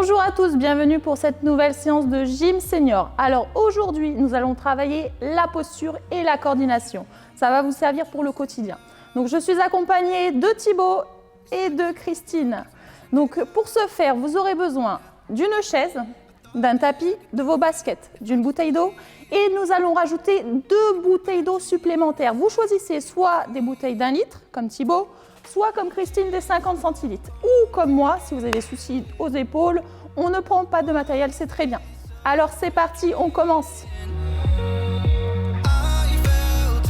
Bonjour à tous, bienvenue pour cette nouvelle séance de gym senior. Alors aujourd'hui, nous allons travailler la posture et la coordination. Ça va vous servir pour le quotidien. Donc je suis accompagnée de Thibaut et de Christine. Donc pour ce faire, vous aurez besoin d'une chaise, d'un tapis, de vos baskets, d'une bouteille d'eau et nous allons rajouter 2 bouteilles d'eau supplémentaires. Vous choisissez soit des bouteilles d'1 litre, comme Thibaut, soit comme Christine des 50 centilitres, ou comme moi, si vous avez des soucis aux épaules, on ne prend pas de matériel, c'est très bien. Alors c'est parti, on commence.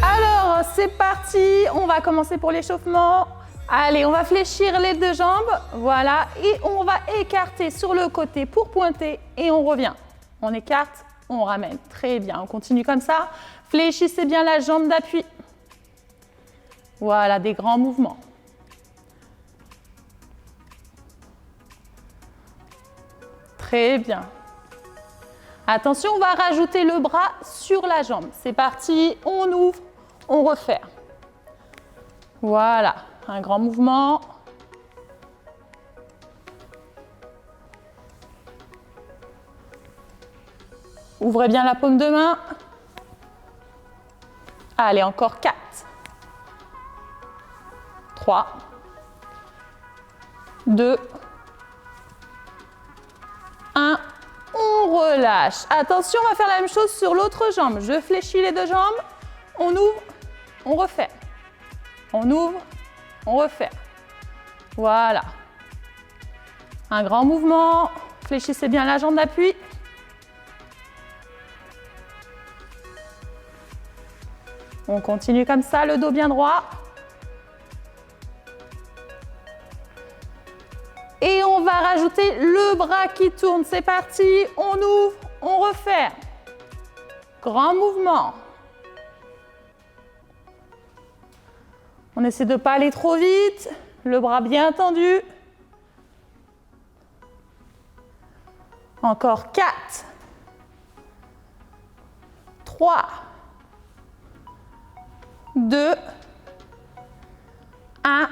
Alors c'est parti, on va commencer pour l'échauffement. Allez, on va fléchir les 2 jambes, voilà, et on va écarter sur le côté pour pointer et on revient. On écarte, on ramène, très bien, on continue comme ça. Fléchissez bien la jambe d'appui. Voilà, des grands mouvements. Très bien. Attention, on va rajouter le bras sur la jambe. C'est parti, on ouvre, on referme. Voilà, un grand mouvement. Ouvrez bien la paume de main. Allez, encore 4. 3. 2. 1, on relâche. Attention, on va faire la même chose sur l'autre jambe. Je fléchis les 2 jambes, on ouvre, on referme. On ouvre, on referme. Voilà. Un grand mouvement. Fléchissez bien la jambe d'appui. On continue comme ça, le dos bien droit. Et on va rajouter le bras qui tourne. C'est parti, on ouvre, on referme. Grand mouvement. On essaie de ne pas aller trop vite. Le bras bien tendu. Encore 4. 3. 2. 1.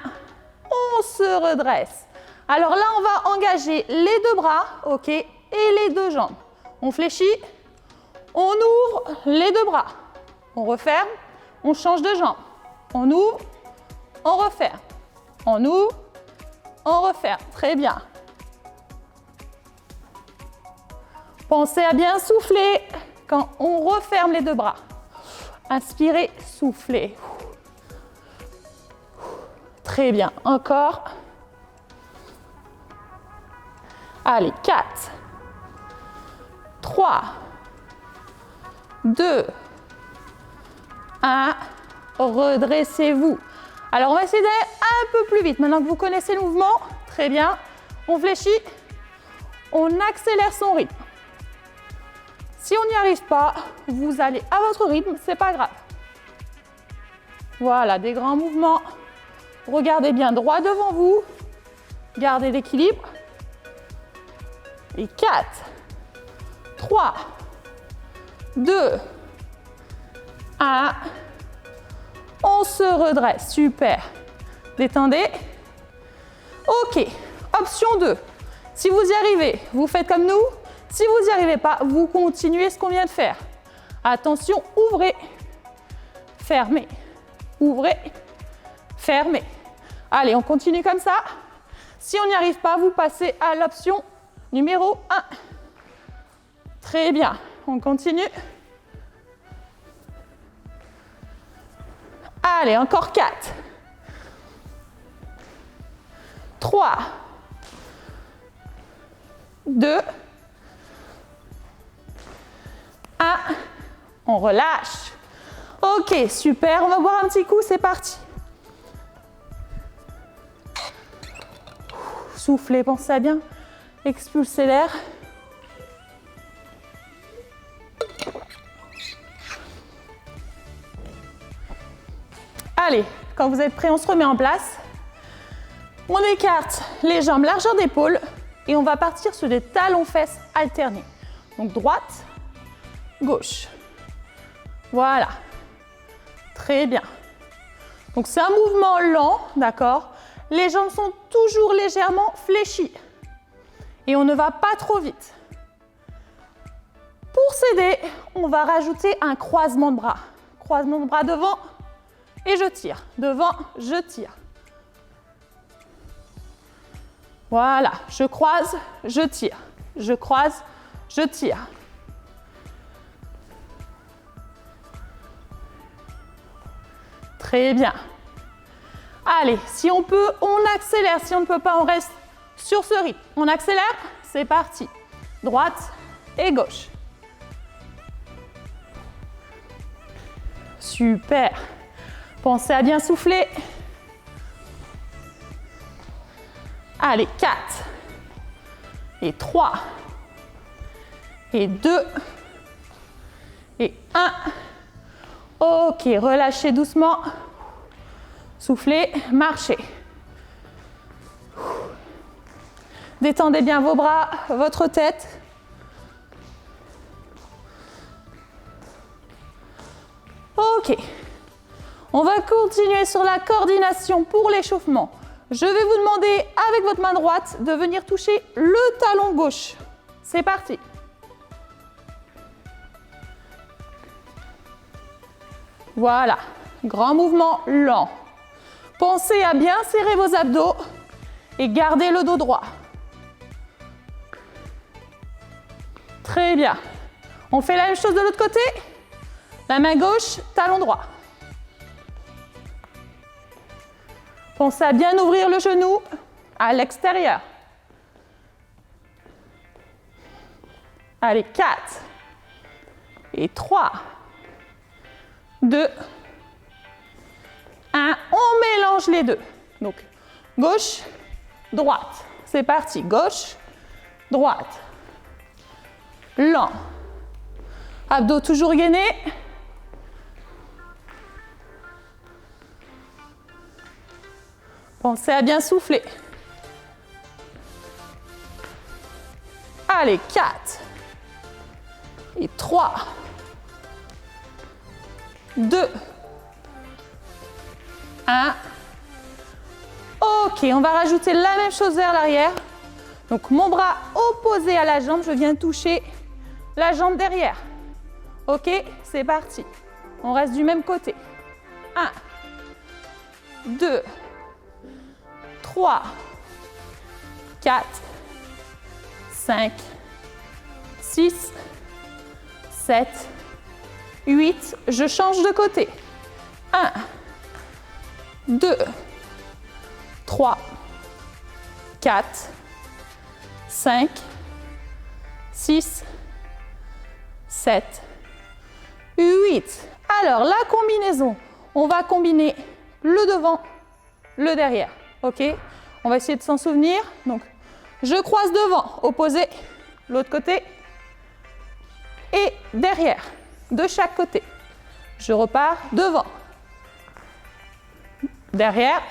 On se redresse. Alors là, on va engager les 2 bras, ok, et les 2 jambes. On fléchit, on ouvre les 2 bras. On referme, on change de jambe. On ouvre, on referme. On ouvre, on referme. Très bien. Pensez à bien souffler quand on referme les 2 bras. Inspirez, soufflez. Très bien. Encore. Allez, 4, 3, 2, 1, redressez-vous. Alors, on va essayer d'aller un peu plus vite. Maintenant que vous connaissez le mouvement, très bien. On fléchit, on accélère son rythme. Si on n'y arrive pas, vous allez à votre rythme, c'est pas grave. Voilà, des grands mouvements. Regardez bien droit devant vous. Gardez l'équilibre. Et 4, 3, 2, 1. On se redresse. Super. Détendez. Ok. Option 2. Si vous y arrivez, vous faites comme nous. Si vous n'y arrivez pas, vous continuez ce qu'on vient de faire. Attention, ouvrez, fermez. Ouvrez, fermez. Allez, on continue comme ça. Si on n'y arrive pas, vous passez à l'option numéro 1. Très bien. On continue. Allez, encore 4. 3. 2. 1. On relâche. Ok, super. On va boire un petit coup. C'est parti. Soufflez, pensez à bien expulser l'air. Allez, quand vous êtes prêts, on se remet en place. On écarte les jambes largeur d'épaule et on va partir sur des talons-fesses alternés. Donc droite, gauche. Voilà. Très bien. Donc c'est un mouvement lent, d'accord? Les jambes sont toujours légèrement fléchies. Et on ne va pas trop vite. Pour s'aider, on va rajouter un croisement de bras. Croisement de bras devant et je tire. Devant, je tire. Voilà, je croise, je tire. Je croise, je tire. Très bien. Allez, si on peut, on accélère. Si on ne peut pas, on reste sur ce rythme. On accélère, c'est parti. Droite et gauche. Super. Pensez à bien souffler. Allez, 4. Et 3. Et 2. Et 1. Ok, relâchez doucement. Soufflez, marchez. Détendez bien vos bras, votre tête. Ok. On va continuer sur la coordination pour l'échauffement. Je vais vous demander, avec votre main droite, de venir toucher le talon gauche. C'est parti. Voilà. Grand mouvement lent. Pensez à bien serrer vos abdos et gardez le dos droit. Très bien. On fait la même chose de l'autre côté. La main gauche, talon droit. Pensez à bien ouvrir le genou à l'extérieur. Allez, 4. Et 3. 2. 1. On mélange les deux. Donc, gauche, droite. C'est parti. Gauche, droite. Lent. Abdos toujours gainés. Pensez à bien souffler. Allez, 4. Et 3. 2. 1. Ok, on va rajouter la même chose vers l'arrière. Donc, mon bras opposé à la jambe, je viens toucher la jambe derrière. Ok, c'est parti. On reste du même côté. 1, 2, 3, 4, 5, 6, 7, 8. Je change de côté. 1, 2, 3, 4, 5, 6, 7, 8. Alors, la combinaison, on va combiner le devant, le derrière. Ok? On va essayer de s'en souvenir. Donc, je croise devant, opposé, l'autre côté, et derrière, de chaque côté. Je repars devant, derrière.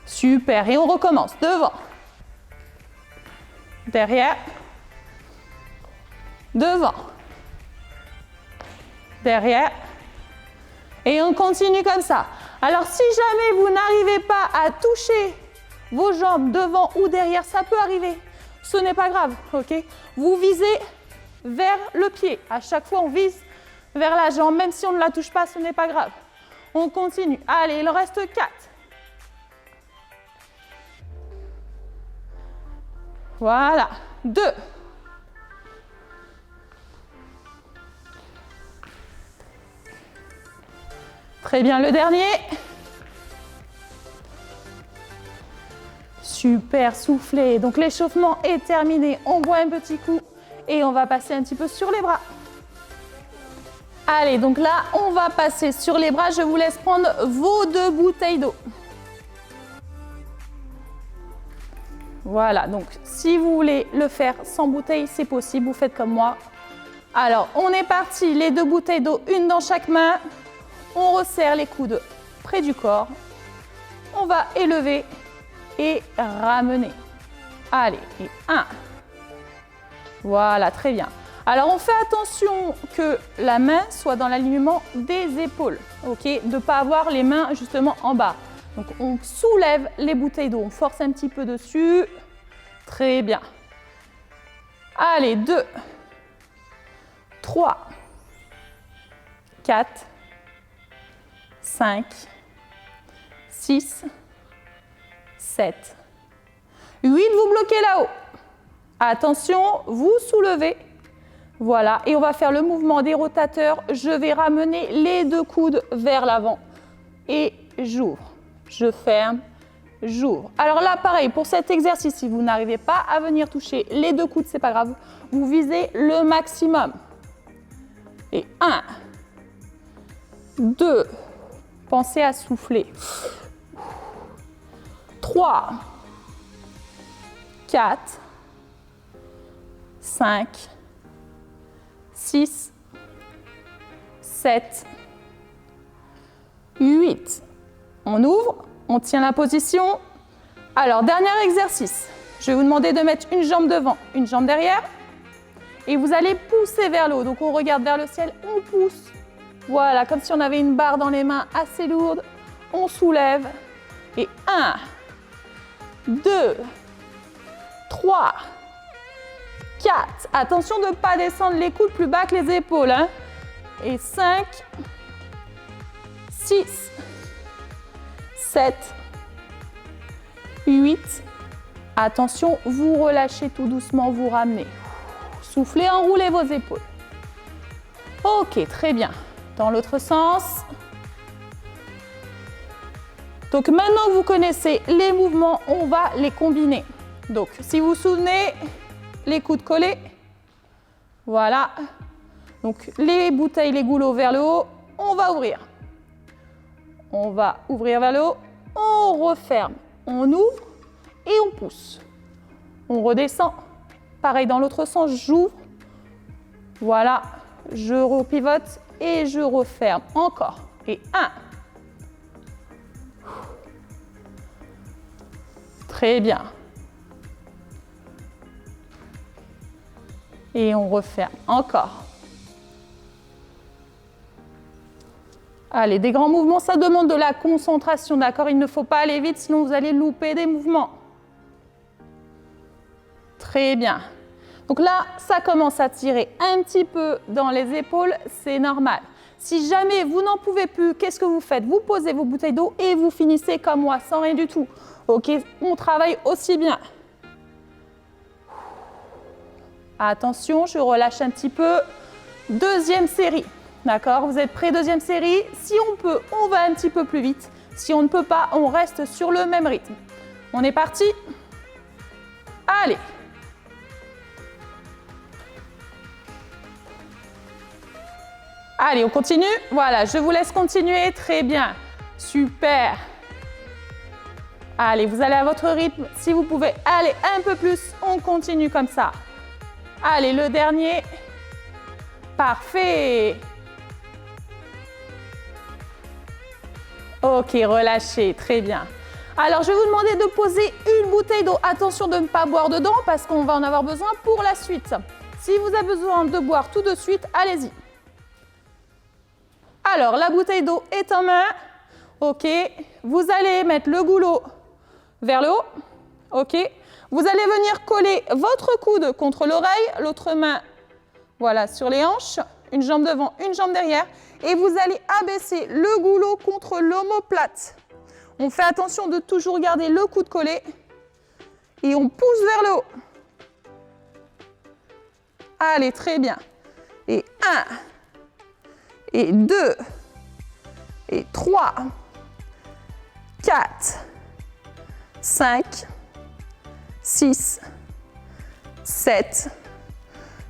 Super. Et on recommence. Devant, derrière, devant, derrière. Et on continue comme ça. Alors, si jamais vous n'arrivez pas à toucher vos jambes devant ou derrière, ça peut arriver. Ce n'est pas grave, ok? Vous visez vers le pied. À chaque fois, on vise vers la jambe. Même si on ne la touche pas, ce n'est pas grave. On continue. Allez, il en reste 4. Voilà. 2. Très bien, le dernier. Super, soufflez. Donc l'échauffement est terminé. On boit un petit coup et on va passer un petit peu sur les bras. Allez, donc là, on va passer sur les bras. Je vous laisse prendre vos 2 bouteilles d'eau. Voilà, donc si vous voulez le faire sans bouteille, c'est possible. Vous faites comme moi. Alors, on est parti. Les 2 bouteilles d'eau, une dans chaque main. On resserre les coudes près du corps. On va élever et ramener. Allez, et 1. Voilà, très bien. Alors, on fait attention que la main soit dans l'alignement des épaules. Ok, de ne pas avoir les mains justement en bas. Donc, on soulève les bouteilles d'eau. On force un petit peu dessus. Très bien. Allez, 2, 3, 4, 5, 6, 7, 8. Vous bloquez là-haut. Attention, vous soulevez. Voilà, et on va faire le mouvement des rotateurs. Je vais ramener les 2 coudes vers l'avant. Et j'ouvre. Je ferme. J'ouvre. Alors là, pareil, pour cet exercice, si vous n'arrivez pas à venir toucher les 2 coudes, c'est pas grave. Vous visez le maximum. Et 1, 2, pensez à souffler. 3, 4, 5, 6, 7, 8. On ouvre. On tient la position. Alors, dernier exercice. Je vais vous demander de mettre une jambe devant, une jambe derrière. Et vous allez pousser vers le haut. Donc, on regarde vers le ciel, on pousse. Voilà, comme si on avait une barre dans les mains assez lourde. On soulève. Et 1, 2, 3, 4. Attention de ne pas descendre les coudes plus bas que les épaules. Hein. Et 5, 6, 7, 8. Attention, vous relâchez tout doucement, vous ramenez. Soufflez, enroulez vos épaules. Ok, très bien. Dans l'autre sens. Donc maintenant que vous connaissez les mouvements, on va les combiner. Donc si vous vous souvenez, les coudes collés. Voilà. Donc les bouteilles, les goulots vers le haut, on va ouvrir. On va ouvrir vers le haut, on referme, on ouvre et on pousse. On redescend. Pareil dans l'autre sens, j'ouvre. Voilà, je repivote et je referme. Encore. Et 1. Très bien. Et on referme. Encore. Allez, des grands mouvements, ça demande de la concentration, d'accord? Il ne faut pas aller vite, sinon vous allez louper des mouvements. Très bien. Donc là, ça commence à tirer un petit peu dans les épaules, c'est normal. Si jamais vous n'en pouvez plus, qu'est-ce que vous faites? Vous posez vos bouteilles d'eau et vous finissez comme moi, sans rien du tout. Ok, on travaille aussi bien. Attention, je relâche un petit peu. Deuxième série. D'accord, vous êtes prêts? Deuxième série. Si on peut, on va un petit peu plus vite. Si on ne peut pas, on reste sur le même rythme. On est parti? Allez. Allez, on continue. Voilà, je vous laisse continuer. Très bien. Super. Allez, vous allez à votre rythme. Si vous pouvez aller un peu plus, on continue comme ça. Allez, le dernier. Parfait. Ok, relâchez, très bien. Alors, je vais vous demander de poser une bouteille d'eau. Attention de ne pas boire dedans parce qu'on va en avoir besoin pour la suite. Si vous avez besoin de boire tout de suite, allez-y. Alors, la bouteille d'eau est en main. Ok, vous allez mettre le goulot vers le haut. Ok, vous allez venir coller votre coude contre l'oreille, l'autre main, voilà, sur les hanches, une jambe devant, une jambe derrière. Et vous allez abaisser le goulot contre l'omoplate. On fait attention de toujours garder le coude collé. Et on pousse vers le haut. Allez, très bien. Et 1, et 2, et 3, 4, 5, 6, 7,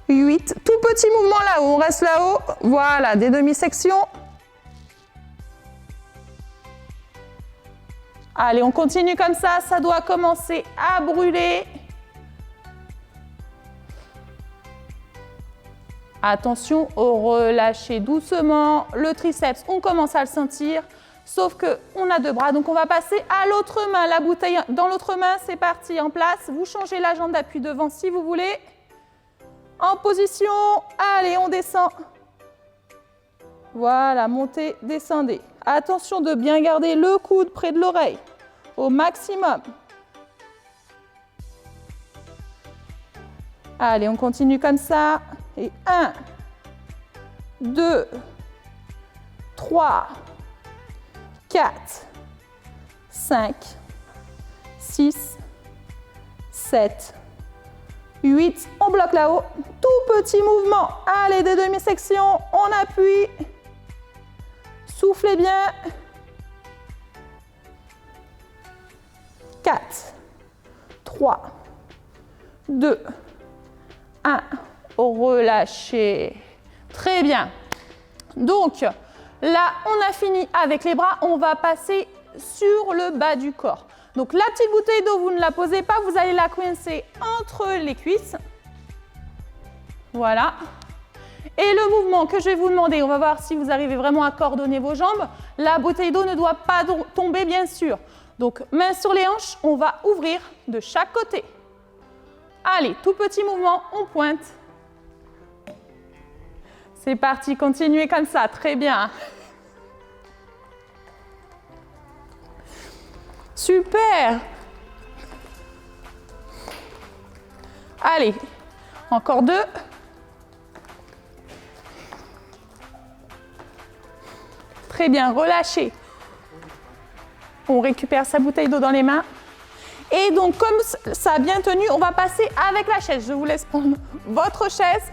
8, tout petit mouvement là-haut, on reste là-haut, voilà, des demi-sections. Allez, on continue comme ça doit commencer à brûler. Attention, relâchez doucement le triceps, on commence à le sentir, sauf qu'on a 2 bras, donc on va passer à l'autre main, la bouteille dans l'autre main, c'est parti, en place, vous changez la jambe d'appui devant si vous voulez. En position, allez, on descend. Voilà, montez, descendez. Attention de bien garder le coude près de l'oreille, au maximum. Allez, on continue comme ça. Et 1, 2, 3, 4, 5, 6, 7, 8. On bloque là-haut. Tout petit mouvement. Allez, des demi-sections. On appuie. Soufflez bien. 4, 3, 2, 1. Relâchez. Très bien. Donc, là, on a fini avec les bras. On va passer sur le bas du corps. Donc, la petite bouteille d'eau, vous ne la posez pas. Vous allez la coincer entre les cuisses. Voilà. Et le mouvement que je vais vous demander, on va voir si vous arrivez vraiment à coordonner vos jambes. La bouteille d'eau ne doit pas tomber, bien sûr. Donc, main sur les hanches, on va ouvrir de chaque côté. Allez, tout petit mouvement, on pointe. C'est parti, continuez comme ça, très bien. Super. Allez, encore 2. Très bien, relâchez. On récupère sa bouteille d'eau dans les mains. Et donc, comme ça a bien tenu, on va passer avec la chaise. Je vous laisse prendre votre chaise.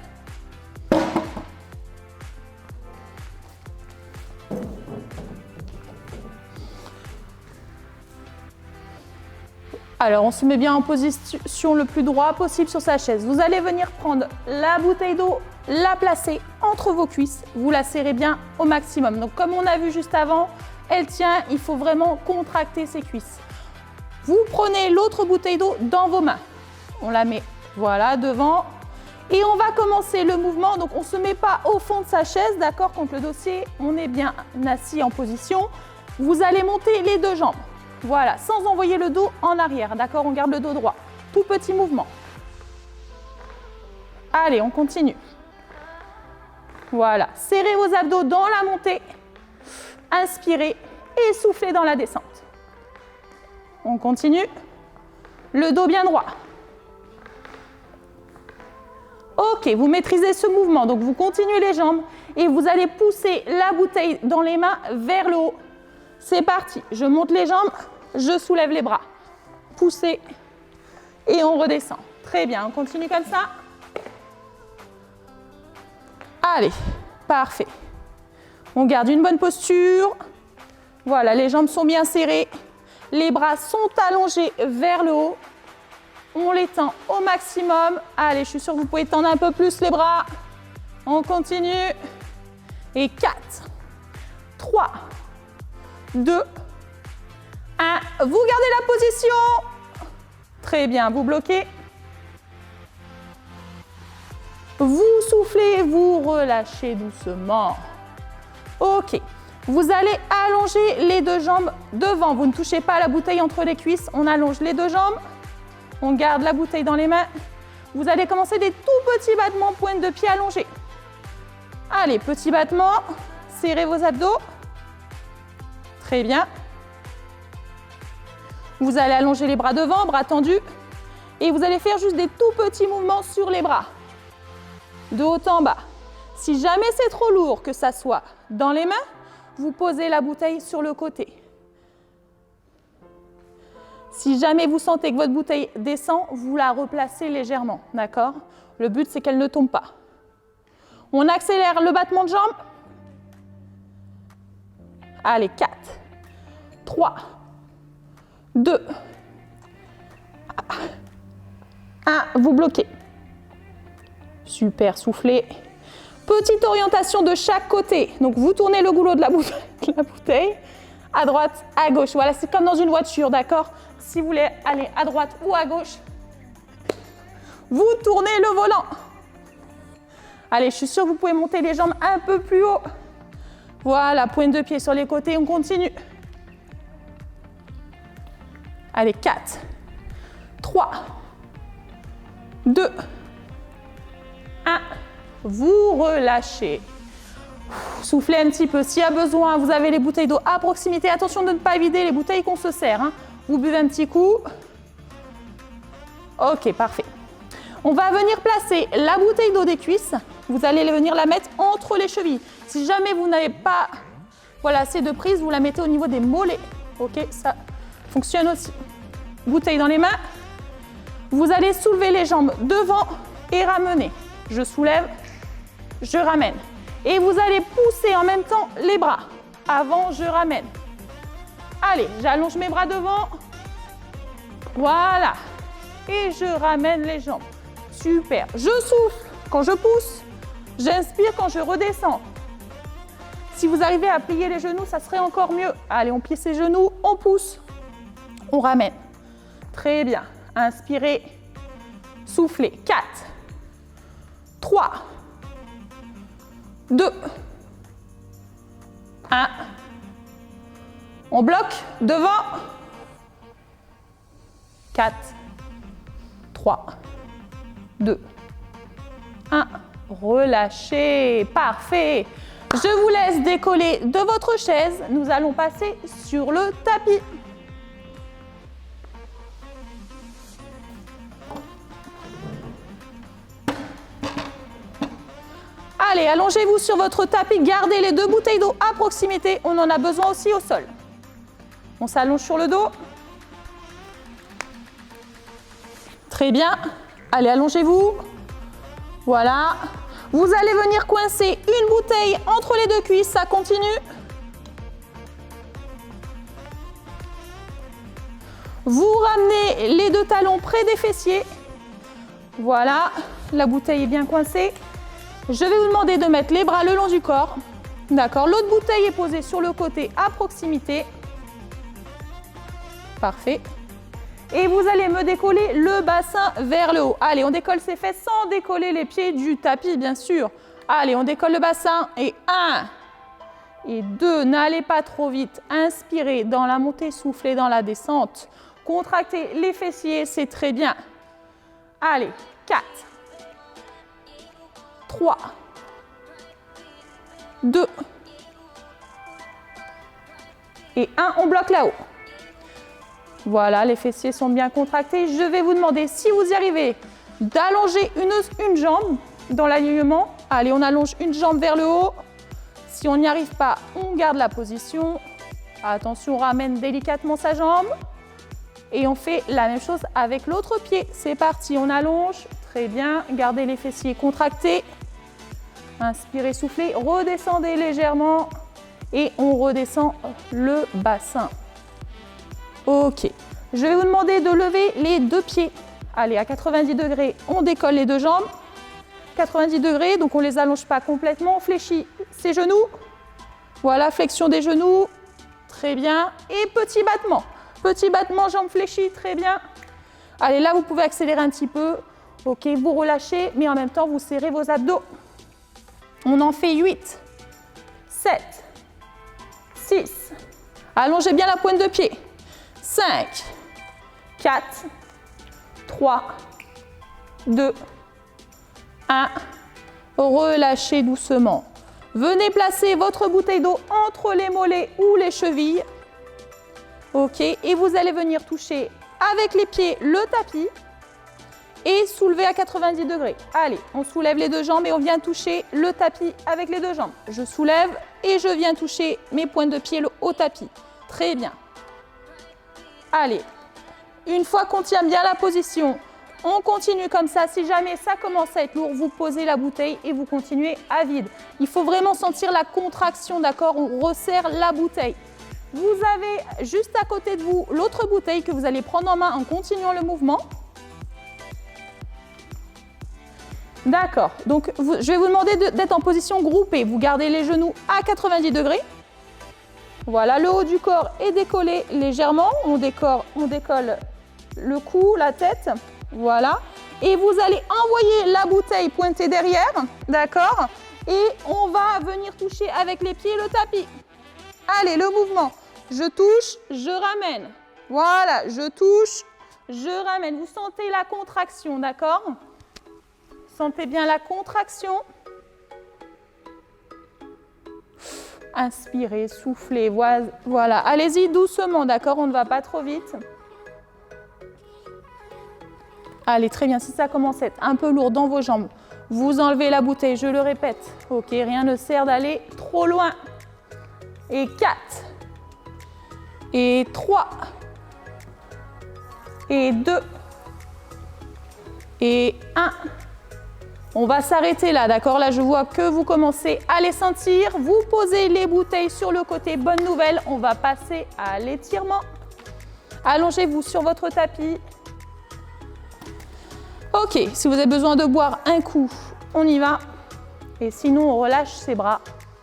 Alors, on se met bien en position le plus droit possible sur sa chaise. Vous allez venir prendre la bouteille d'eau, la placer entre vos cuisses. Vous la serrez bien au maximum. Donc, comme on a vu juste avant, elle tient, il faut vraiment contracter ses cuisses. Vous prenez l'autre bouteille d'eau dans vos mains. On la met, voilà, devant. Et on va commencer le mouvement. Donc, on ne se met pas au fond de sa chaise, d'accord, contre le dossier. On est bien assis en position. Vous allez monter les 2 jambes. Voilà, sans envoyer le dos en arrière, d'accord? On garde le dos droit. Tout petit mouvement. Allez, on continue. Voilà, serrez vos abdos dans la montée. Inspirez et soufflez dans la descente. On continue. Le dos bien droit. Ok, vous maîtrisez ce mouvement. Donc, vous continuez les jambes et vous allez pousser la bouteille dans les mains vers le haut. C'est parti. Je monte les jambes, je soulève les bras. Poussez et on redescend. Très bien, on continue comme ça. Allez, parfait. On garde une bonne posture. Voilà, les jambes sont bien serrées. Les bras sont allongés vers le haut. On les tend au maximum. Allez, je suis sûre que vous pouvez tendre un peu plus les bras. On continue. Et 4, 3, 2, 1. Vous gardez la position. Très bien, vous bloquez. Vous soufflez, vous relâchez doucement. Ok. Vous allez allonger les 2 jambes devant. Vous ne touchez pas la bouteille entre les cuisses. On allonge les 2 jambes. On garde la bouteille dans les mains. Vous allez commencer des tout petits battements, pointe de pied allongée. Allez, petit battement. Serrez vos abdos. Très bien. Vous allez allonger les bras devant, bras tendus. Et vous allez faire juste des tout petits mouvements sur les bras. De haut en bas. Si jamais c'est trop lourd que ça soit dans les mains, vous posez la bouteille sur le côté. Si jamais vous sentez que votre bouteille descend, vous la replacez légèrement, d'accord? Le but, c'est qu'elle ne tombe pas. On accélère le battement de jambes. Allez, 4, 3, 2, 1. Vous bloquez. Super, soufflez. Petite orientation de chaque côté. Donc, vous tournez le goulot de la bouteille à droite, à gauche. Voilà, c'est comme dans une voiture, d'accord? Si vous voulez aller à droite ou à gauche, vous tournez le volant. Allez, je suis sûre que vous pouvez monter les jambes un peu plus haut. Voilà, pointe de pied sur les côtés, on continue. Allez, 4, 3, 2, 1. Vous relâchez. Soufflez un petit peu. S'il y a besoin, vous avez les bouteilles d'eau à proximité. Attention de ne pas vider les bouteilles qu'on se sert. Vous buvez un petit coup. Ok, parfait. On va venir placer la bouteille d'eau des cuisses. Vous allez venir la mettre entre les chevilles. Si jamais vous n'avez pas assez de prise, vous la mettez au niveau des mollets. Ok, ça fonctionne aussi. Bouteille dans les mains. Vous allez soulever les jambes devant et ramener. Je soulève, je ramène. Et vous allez pousser en même temps les bras. Avant, je ramène. Allez, j'allonge mes bras devant. Voilà. Et je ramène les jambes. Super. Je souffle quand je pousse. J'inspire quand je redescends. Si vous arrivez à plier les genoux, ça serait encore mieux. Allez, on plie ses genoux, on pousse, on ramène. Très bien. Inspirez, soufflez. 4, 3, 2, 1. On bloque devant. 4, 3, 2, 1. Relâchez. Parfait. Je vous laisse décoller de votre chaise. Nous allons passer sur le tapis. Allez, allongez-vous sur votre tapis. Gardez les 2 bouteilles d'eau à proximité. On en a besoin aussi au sol. On s'allonge sur le dos. Très bien. Allez, allongez-vous. Voilà. Vous allez venir coincer une bouteille entre les 2 cuisses. Ça continue. Vous ramenez les 2 talons près des fessiers. Voilà. La bouteille est bien coincée. Je vais vous demander de mettre les bras le long du corps. D'accord. L'autre bouteille est posée sur le côté à proximité. Parfait. Et vous allez me décoller le bassin vers le haut. Allez, on décolle ses fesses sans décoller les pieds du tapis, bien sûr. Allez, on décolle le bassin. Et 1 et 2. N'allez pas trop vite. Inspirez dans la montée, soufflez dans la descente. Contractez les fessiers, c'est très bien. Allez, 4, 3, 2 et 1. On bloque là-haut. Voilà, les fessiers sont bien contractés. Je vais vous demander, si vous y arrivez, d'allonger une jambe dans l'alignement. Allez, on allonge une jambe vers le haut. Si on n'y arrive pas, on garde la position. Attention, on ramène délicatement sa jambe. Et on fait la même chose avec l'autre pied. C'est parti, on allonge. Très bien, gardez les fessiers contractés. Inspirez, soufflez, redescendez légèrement. Et on redescend le bassin. Ok, je vais vous demander de lever les 2 pieds. Allez, à 90 degrés, on décolle les 2 jambes. 90 degrés, donc on ne les allonge pas complètement. On fléchit ses genoux. Voilà, flexion des genoux. Très bien. Et petit battement. Petit battement, jambes fléchies, très bien. Allez, là, vous pouvez accélérer un petit peu. Ok, vous relâchez, mais en même temps, vous serrez vos abdos. On en fait 8, 7, 6. Allongez bien la pointe de pied. 5, 4, 3, 2, 1. Relâchez doucement. Venez placer votre bouteille d'eau entre les mollets ou les chevilles. Ok, et vous allez venir toucher avec les pieds le tapis et soulever à 90 degrés. Allez, on soulève les 2 jambes et on vient toucher le tapis avec les 2 jambes. Je soulève et je viens toucher mes pointes de pied au tapis. Très bien. Allez, une fois qu'on tient bien la position, on continue comme ça. Si jamais ça commence à être lourd, vous posez la bouteille et vous continuez à vide. Il faut vraiment sentir la contraction, d'accord? On resserre la bouteille. Vous avez juste à côté de vous l'autre bouteille que vous allez prendre en main en continuant le mouvement. D'accord, donc je vais vous demander d'être en position groupée. Vous gardez les genoux à 90 degrés. Voilà, le haut du corps est décollé légèrement. On décolle le cou, la tête. Voilà. Et vous allez envoyer la bouteille pointée derrière. D'accord? Et on va venir toucher avec les pieds le tapis. Allez, le mouvement. Je touche, je ramène. Voilà, je touche, je ramène. Vous sentez la contraction, d'accord? Sentez bien la contraction. Inspirez, soufflez, voilà. Allez-y doucement, d'accord? On ne va pas trop vite. Allez, très bien. Si ça commence à être un peu lourd dans vos jambes, vous enlevez la bouteille, je le répète. Ok, rien ne sert d'aller trop loin. Et 4. Et 3. Et 2. Et 1. On va s'arrêter là, d'accord? Là, je vois que vous commencez à les sentir. Vous posez les bouteilles sur le côté. Bonne nouvelle, on va passer à l'étirement. Allongez-vous sur votre tapis. Ok, si vous avez besoin de boire un coup, on y va. Et sinon, on relâche ses bras.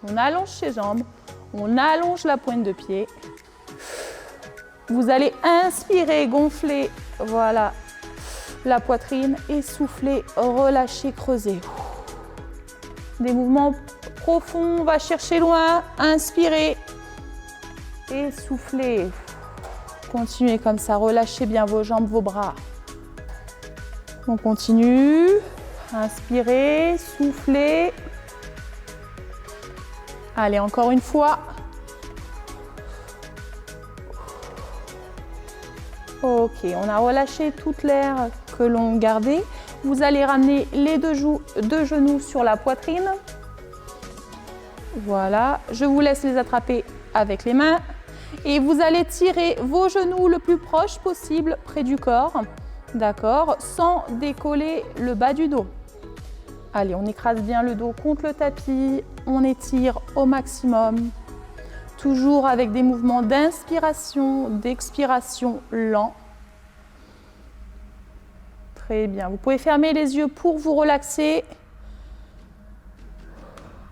On allonge ses jambes. On allonge la pointe de pied. Vous allez inspirer, gonfler, voilà, la poitrine et souffler, relâcher, creuser. Des mouvements profonds, on va chercher loin, inspirez et soufflez. Continuez comme ça, relâchez bien vos jambes, vos bras. On continue, inspirez, soufflez. Allez, encore une fois. Ok, on a relâché toute l'air que l'on gardait. Vous allez ramener les deux genoux sur la poitrine. Voilà, je vous laisse les attraper avec les mains. Et vous allez tirer vos genoux le plus proche possible près du corps. D'accord, sans décoller le bas du dos. Allez, on écrase bien le dos contre le tapis. On étire au maximum. Toujours avec des mouvements d'inspiration, d'expiration lents. Très bien. Vous pouvez fermer les yeux pour vous relaxer.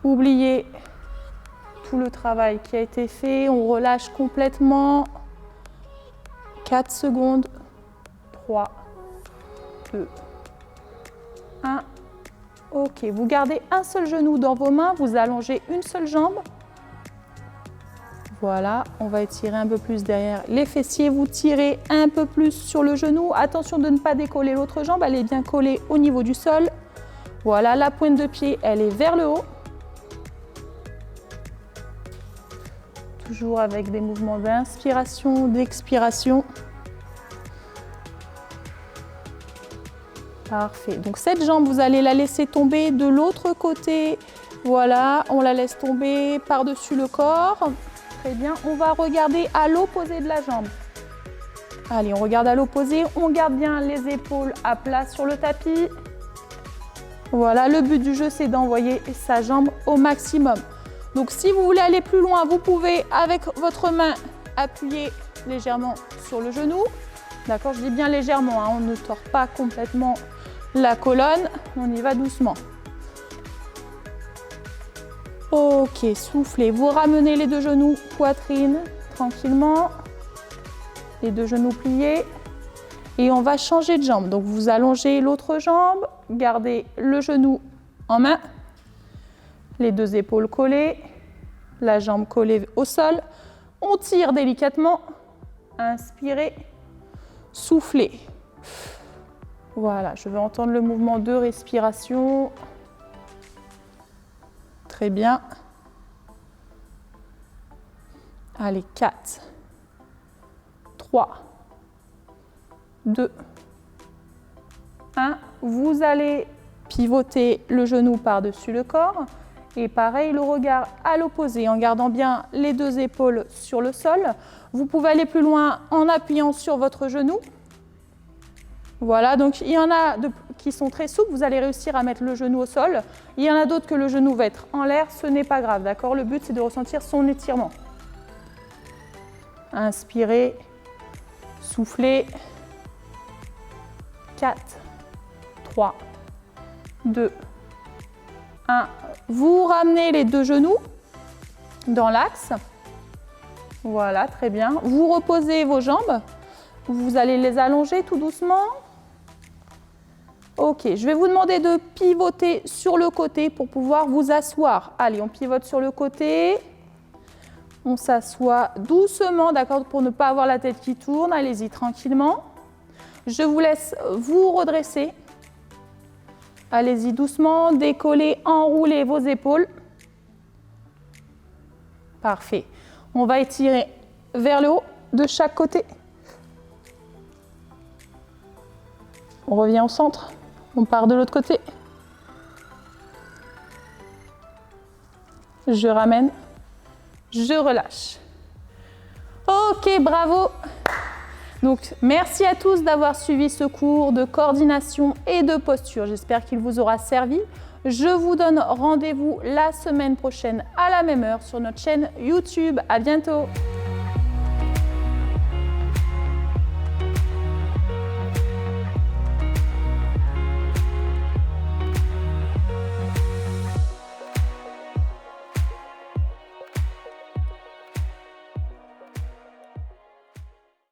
Oubliez tout le travail qui a été fait. On relâche complètement. 4 secondes. 3, 2, 1. Ok, vous gardez un seul genou dans vos mains. Vous allongez une seule jambe. Voilà, on va étirer un peu plus derrière les fessiers. Vous tirez un peu plus sur le genou. Attention de ne pas décoller l'autre jambe. Elle est bien collée au niveau du sol. Voilà, la pointe de pied, elle est vers le haut. Toujours avec des mouvements d'inspiration, d'expiration. Parfait. Donc cette jambe, vous allez la laisser tomber de l'autre côté. Voilà, on la laisse tomber par-dessus le corps. Très bien, on va regarder à l'opposé de la jambe. Allez, on regarde à l'opposé, on garde bien les épaules à plat sur le tapis. Voilà, le but du jeu, c'est d'envoyer sa jambe au maximum. Donc si vous voulez aller plus loin, vous pouvez avec votre main appuyer légèrement sur le genou. D'accord, je dis bien légèrement, hein, on ne tord pas complètement la colonne, on y va doucement. Ok, soufflez. Vous ramenez les deux genoux, poitrine, tranquillement. Les deux genoux pliés. Et on va changer de jambe. Donc vous allongez l'autre jambe, gardez le genou en main. Les deux épaules collées, la jambe collée au sol. On tire délicatement. Inspirez, soufflez. Voilà, je veux entendre le mouvement de respiration. Très bien. Allez, 4, 3, 2, 1. Vous allez pivoter le genou par-dessus le corps. Et pareil, le regard à l'opposé, en gardant bien les deux épaules sur le sol. Vous pouvez aller plus loin en appuyant sur votre genou. Voilà, donc il y en a qui sont très souples, vous allez réussir à mettre le genou au sol. Il y en a d'autres que le genou va être en l'air, ce n'est pas grave, d'accord? Le but, c'est de ressentir son étirement. Inspirez, soufflez. 4, 3, 2, 1. Vous ramenez les deux genoux dans l'axe. Voilà, très bien. Vous reposez vos jambes. Vous allez les allonger tout doucement. Ok, je vais vous demander de pivoter sur le côté pour pouvoir vous asseoir. Allez, on pivote sur le côté. On s'assoit doucement, d'accord, pour ne pas avoir la tête qui tourne. Allez-y tranquillement. Je vous laisse vous redresser. Allez-y doucement, décollez, enroulez vos épaules. Parfait. On va étirer vers le haut de chaque côté. On revient au centre. On part de l'autre côté. Je ramène. Je relâche. Ok, bravo. Donc, merci à tous d'avoir suivi ce cours de coordination et de posture. J'espère qu'il vous aura servi. Je vous donne rendez-vous la semaine prochaine à la même heure sur notre chaîne YouTube. À bientôt.